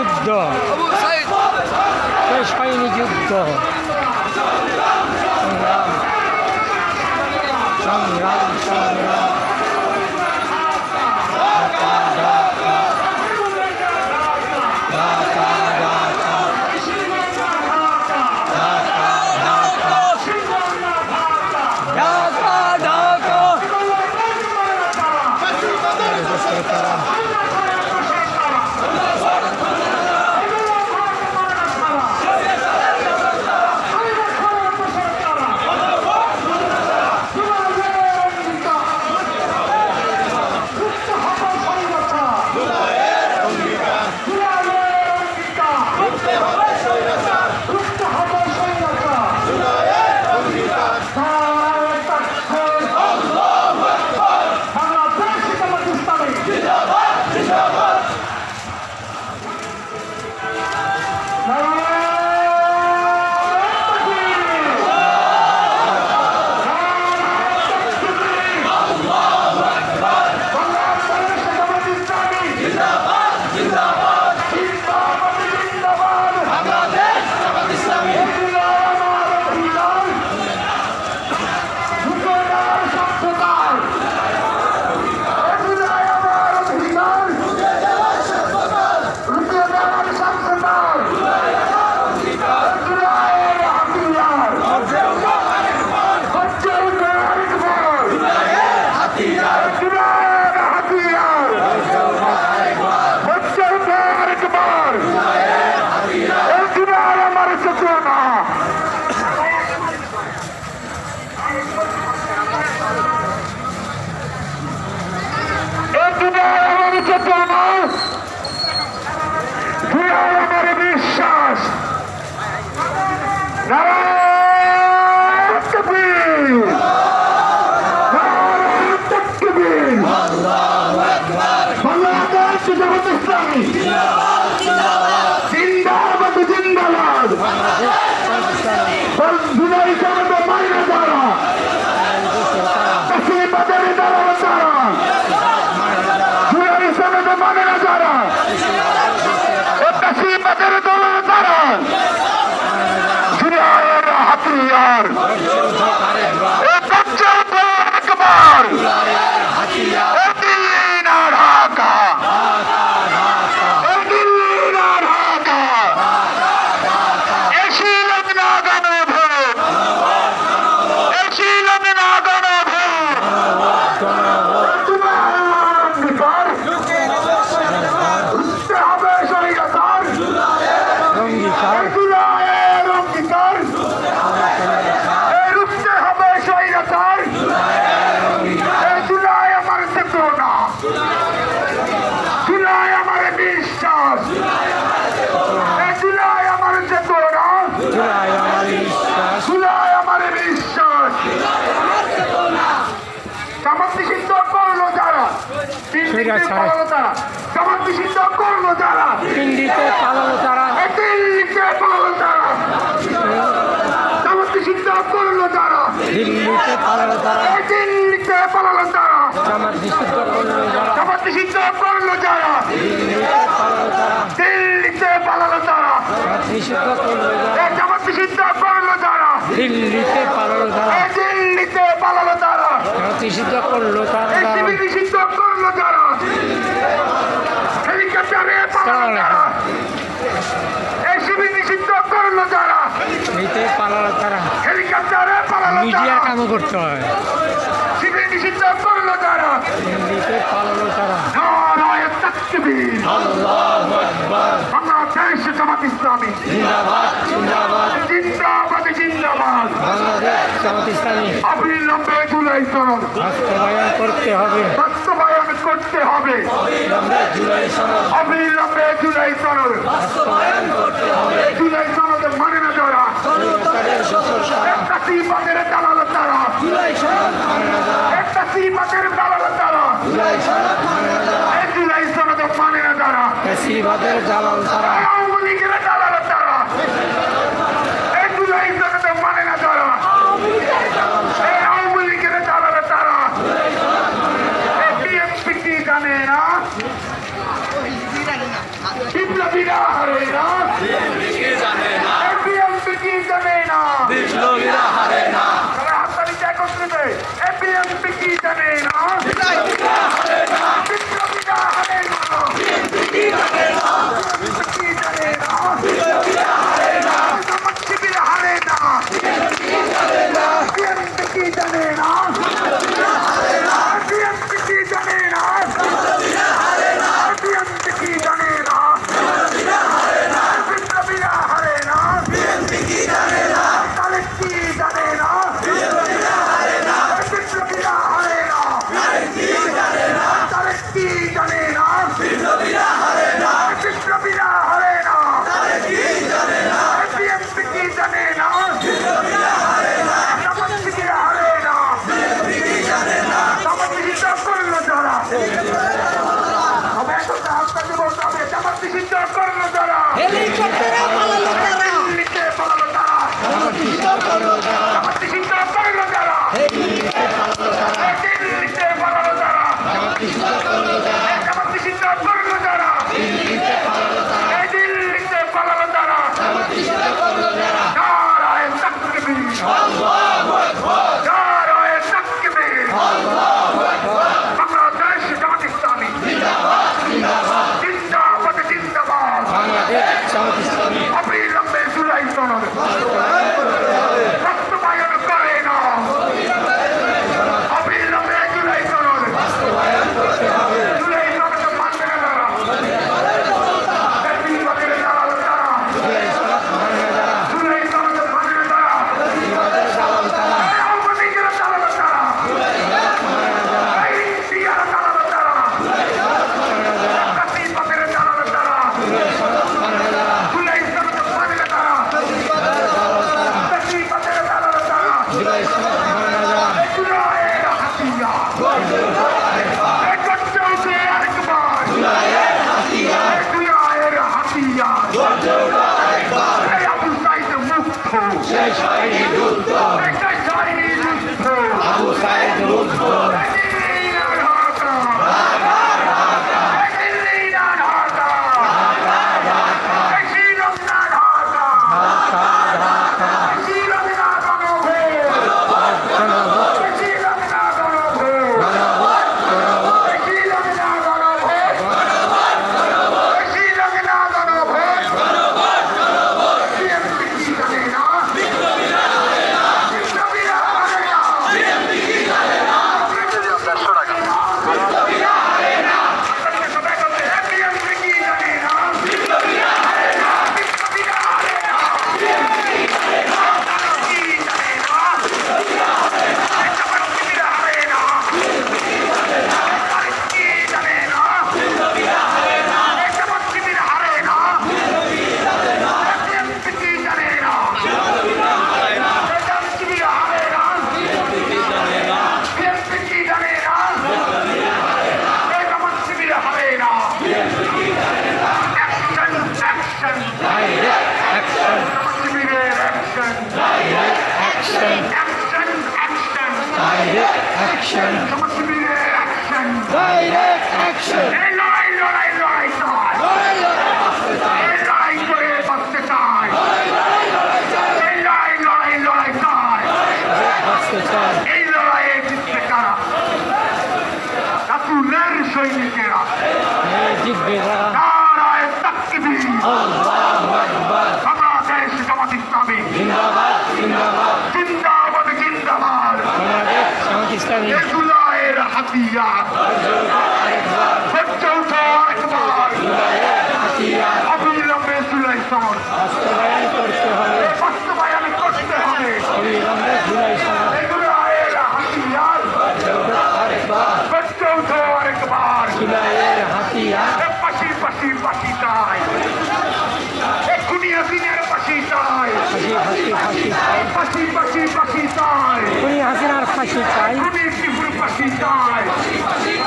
যুদ্ধ, শেষ হয়নি যুদ্ধ। সংগ্রাম সংগ্রাম বিশ্বাস বাংলাদেশ জামাত ইসলামী জিন্দাবাদ জিন্দাবাদ। জুলাই সনদ মাইনে যারা, বাজারে দাঁড়ানো যারা, জুলাই সনদ মানে না যারা, বাজারে দাঁড়ানো যারা, জুলাইয়ের হাতিয়ার একবার জামাত নিষিদ্ধ করলো যারা, দিল্লিতে পালালো তারা, দিল্লিতে পালালো তারা, জামাত নিষিদ্ধ করলো যারা, দিল্লিতে পালালো তারা, দিল্লিতে পালালো তারা, জামাত নিষিদ্ধ করলো যারা, জামাত নিষিদ্ধ করলো যারা, দিল্লিতে পালালো তারা, দিল্লিতে পালালো তারা, জামাত নিষিদ্ধ করলো যারা, জামাত নিষিদ্ধ করলো যারা, দিল্লিতে পালালো তারা, দিল্লিতে পালালো তারা, জামাত নিষিদ্ধ করলো তারা, নিষিদ্ধ করলো যারা, হেলিকপ্টারে পালালো যারা, এসিবি নিষিদ্ধ করলো যারা, পালালো তারা, হেলিকপ্টারে পালালো মিডিয়ার কাম করতে হয়, শিবির নিষিদ্ধ করলো যারা, দিল্লিতে পালালো তারা, নারায়ে তাকবীর, আল্লাহু আকবার, বাংলাদেশ জামাত ইসলামী জিন্দাবাদ জিন্দাবাদ জিন্দাবাদ জিন্দাবাদ, বাংলাদেশ জামাত ইসলামী অবিলম্বে জুলাই সনদ বাস্তবায়ন করতে হবে, বাস্তবায়ন করতে হবে, অবিলম্বে জুলাই সনদ বাস্তবায়ন করতে হবে, জুলাই সনদ মানে না যারা, একটা সিবাদের দালাল তারা, একটা সিবাদের দালাল তারা, জুলাই সনদ মানে না যারা, সিবাদের দালাল তারা, আওয়ামী লীগের দালাল তারা, জুলাই সনদ মানে না যারা, আওয়ামী লীগের দালাল তারা, বিএনপি কি জানে না, বিপ্লবীরা হারে না, বিএনপি কি জানে না, বিপ্লবীরা হারে না, হাততালিতে একত্রিত বিএনপি কি জানে না, বিপ্লবীরা হারে না, কি জানে না, জামাত শিবির হারে না, বিএনপি কি জানে না, বিএনপি কি জানে না, বিএনপি কি জানে না, বিপ্লবীরা হারে না, তাহলে কি জানে না, বিপ্লবীরা হারে না, তাহলে কি জানে না, বিপ্লবীরা হারে না, বিএনপি কি জানে না, জামাত শিবির হারে না, জামাত নিষিদ্ধ করলো যারা, আপনাকে বলতে হবে জামাত নিষিদ্ধ করলো যারা, দিল্লিতে পালালো তারা, জামাত নিষিদ্ধ করলো যারা, দিল্লিতে পালালো যারা, জামাত নিষিদ্ধ করলো যারা, দিল্লিতে পালালো যারা, নারায়ে তাকবীর, নারায়ে তাকবীর, বাংলাদেশ জামাত ইসলামী জিন্দাবাদ, জিন্দাবাদ, অবিলম্বে জুলাই সনদ বাস্তবায়ন করে না, অবিলম্বে জুলাই সনদ, জুলাই সনদ মানবে না তারা, বিভাগের দালাল তারা, জুলাই সনদ মানবে না তারা, আওয়ামী লীগের দালাল তারা, ইন্ডিয়ার দালাল তারা, জাতিবাদের দালাল তারা, জুলাই সনদ মানবে না তারা, জাতিবাদের দালাল তারা, জুলাইয়ের হাতিয়ার, করতে হবে আরেকবার, জুলাইয়ের হাতিয়ার, এই আবু সাইদ মুক্ত, শেষ হয়নি যুদ্ধ, আবু সাইদ মুক্ত, দিল্লির ঢাকা, দিল্লির ঢাকা, শ্রীলঙ্কা ঢাকা, শ্রীলঙ্কা গণভোট, শ্রীলঙ্কা গণভোট, শ্রীলঙ্কা গণভোট, শ্রীলঙ্কা গণভোট, বিএনপি কি জানে না, বিপ্লবীরা হারে না, বিপ্লবীরা হারে না, বিএনপি কি জানে না, বিপ্লবীরা হারে না, সবাই বলতে বিএনপি কি জানে না, বিপ্লবীরা হারে না, বিপ্লবীরা হারে না, বিএনপি কি জানে না, কি জানে না, বিপ্লবীরা হারে না, জামাত শিবির হারে না, কি জানে না, বিপ্লবীরা হারে না, জামাত শিবির হারে না, বিএনপি কি জানে না, জামাত শিবির হারে না, বিএনপি কি জানে না, জামাত শিবির হারে না, অ্যাকশন, অ্যাকশন, অ্যাকশন, জামাত শিবিরের action, action, action, action, action, Jamaat শিবিরের অ্যাকশন, ডাইরেক্ট অ্যাকশন, এই লড়াই লড়াই লড়াই চাই, এই লড়াই করে বাঁচতে চাই, এই লড়াই লড়াই লড়াই চাই, এই লড়াইয়ে জিতবে কারা, রাসূলের সৈনিকেরা, জিতবে যারা, নারায়ে তাকবীর, আল্লাহু আকবার, বাংলাদেশ জামাত ইসলামী জিন্দাবাদ, জিন্দাবাদ, জিন্দাবাদ, জিন্দাবাদ, বাংলাদেশ জামাত ইসলামী, এই জুলাইয়ের হাতিয়ার, চৌথ আরেকবার, হাতিয়ার অবিলম্বে জুলাই সনদ বাস্তবায়ন করতে হবে, বাস্তবায়ন করতে হবে, অবিলম্বে জুলাই সনদ, এই জুলাইয়ের হাতিয়ার, চৌথ আরেকবার, জুলাইয়ের হাতিয়ার, পাশি পাশি পাশি চাই, এক্ষুনি হাসিনার পাশি চাই, ফাঁসি চাই, পাশি পাশি পাশি চাই, খুনি হাসিনার ফাঁসি চাই, খুনি ত্রিপুর পাশি চাই,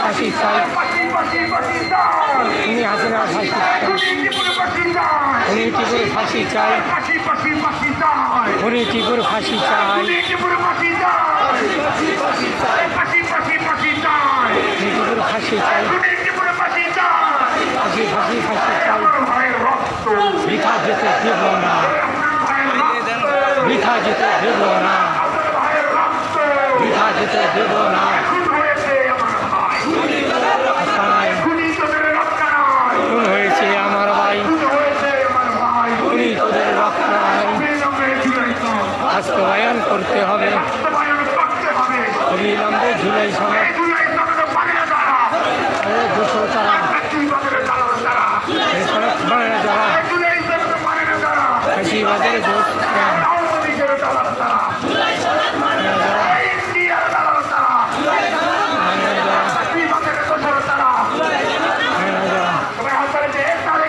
ফাঁসি চাই, পাশি পাশি পাশি চাই, খুনি হাসিনার ফাঁসি চাই, খুনি ত্রিপুর পাশি চাই, খুনি টিপুর ফাঁসি চাই, পাশি পাশি পাশি চাই, খুনি টিপুর ফাঁসি চাই, খুনি ত্রিপুর পাশি চাই, পাশি পাশি পাশি চাই, টিপুর ফাঁসি চাই, খুনি ত্রিপুর পাশি চাই, ফাঁসি চাই, যেতে দেব না, বৃথা যেতে দেব না, বৃথা যেতে দেব না। থানায় খুন হয়েছে আমার ভাই, খুনি তোদের রক্ষা নাই, বাস্তবায়ন করতে হবে অবিলম্বে জুলাই সনদ। দুশো তারা সনদ মানে না যারা ফাঁসিবাদের দোষ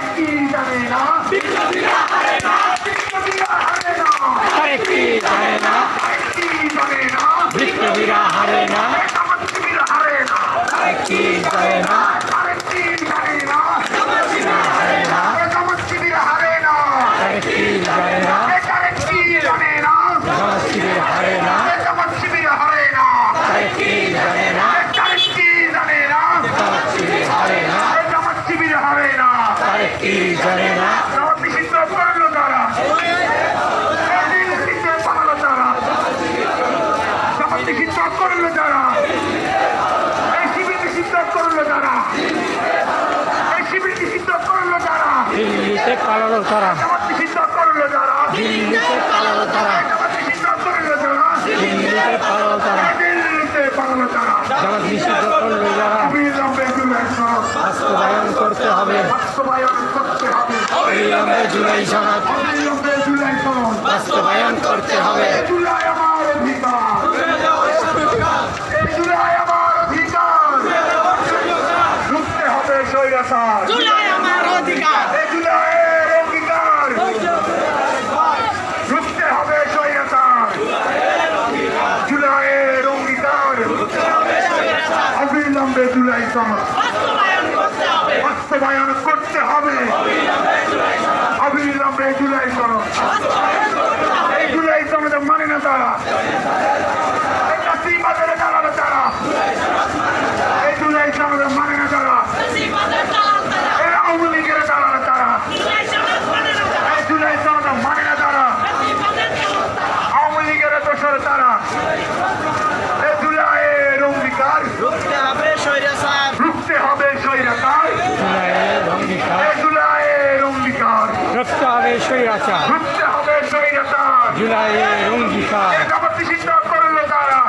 একটি জানে না, বিপ্লবীরা হারে না, একটি জানে না, একটি জানে না, জামাত শিবির হারে না, একটি জানে না, জামাত শিবির হারে না, একটি জানে না। করলো যারা এই শিবির নিষিদ্ধ করলো যারা, এই শিবির নিষিদ্ধ করলো যারা, দিল্লিতে পালালো তারা, নিষিদ্ধ করলো যারা, দিল্লিতে পালালো তারা, নিষিদ্ধ করলো যারা, দিল্লিতে পালালো তারা, দিল্লিতে পালালো যারা, জামাত নিষিদ্ধ করলো যারা অবিলম্বে জুলাই সনদ বাস্তবায়ন করতে হবে, বাস্তবায়ন করতে হবে, অবিলম্বে জুলাই সনদ অবিলম্বে জুলাই সনদ বাস্তবায়ন করতে হবে। জুলাই আমার অধিকার, জুলাই আমার অধিকার, রুখতে হবে স্বৈরাচার, জুলাই আমার অধিকার, জুলাইয়ের অঙ্গীকার, রুখতে হবে স্বৈরাচার, জুলাইয়ের অঙ্গীকার, অবিলম্বে জুলাই সনদ বাস্তবায়ন করতে হবে, বাস্তবায়ন করতে হবে, অবিলম্বে জুলাই সনদ। এই জুলাই সনদ মানে না তারা, এই চাকরিবাজারে দালাল তারা, এই জুলাই সনদ মানে না তারা, বেশিরভাগের দালাল তারা, এই আওয়ামী লীগের দালাল তারা, জুলাই সনদ মানে না তারা, এই জুলাই সনদ মানে না তারা, বেশিরভাগের দালাল তারা, আওয়ামী লীগের দোষর তারা, এই জুলাইয়ের অঙ্গীকার, রুখতে হবে স্বৈরাচার, রুখতে হবে স্বৈরাচার, জুলাইয়ের অঙ্গীকার, এই জুলাইয়ের অঙ্গীকার, রুখতে হবে স্বৈরাচার, রুখতে হবে স্বৈরাচার, জুলাইয়ের অঙ্গীকার, এই জামাত নিষিদ্ধ করলো তারা,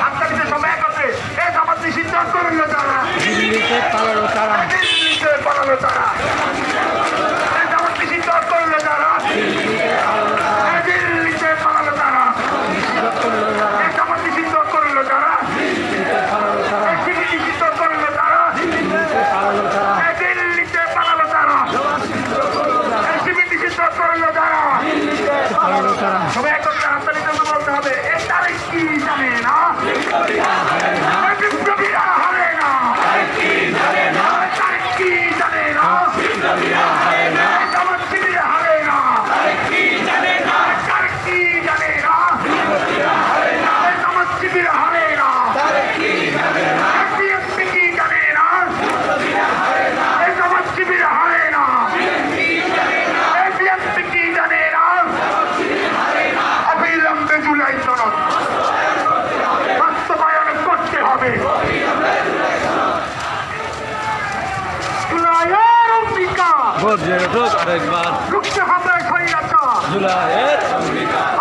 আত্মাকে সবাই একত্রে এই জামাত নিষিদ্ধ করলো তারা, দিল্লিতে পালালো তারা, দিল্লিতে পালালো তারা, এই জামাত নিষিদ্ধ করলো তারা, দিল্লিতে পালালো তারা, এই দিল্লিতে পালালো তারা, নিষিদ্ধ করলো তারা, এই জামাত নিষিদ্ধ করলো তারা, দিল্লিতে পালালো তারা, এই শিবির নিষিদ্ধ করলো তারা, দিল্লিতে পালালো তারা, এই দিল্লিতে পালালো তারা, এই শিবির নিষিদ্ধ করলো তারা, পালালো তারা। সবাই একত্রে হাততালি দিয়ে বলতে হবে এই তারিখ কি জানে না, এই বিপ্লবীরা হারে না, এই তারিখ কি জানে না, এই জামাত শিবির হারে না, এই তারিখ কি জানে না, এই জামাত শিবির হারে না, এই বিএনপি কি জানে না, এই জামাত শিবির হারে না, এই বিএনপি কি জানে না, অবিলম্বে জুলাই সনদ বাস্তবায়ন করতে হবে, জুলাইয়ের অঙ্গীকার, বজ্রের রোজ আরেকবার, রুখতে হবে স্বৈরাচার, জুলাইয়ের অঙ্গীকার,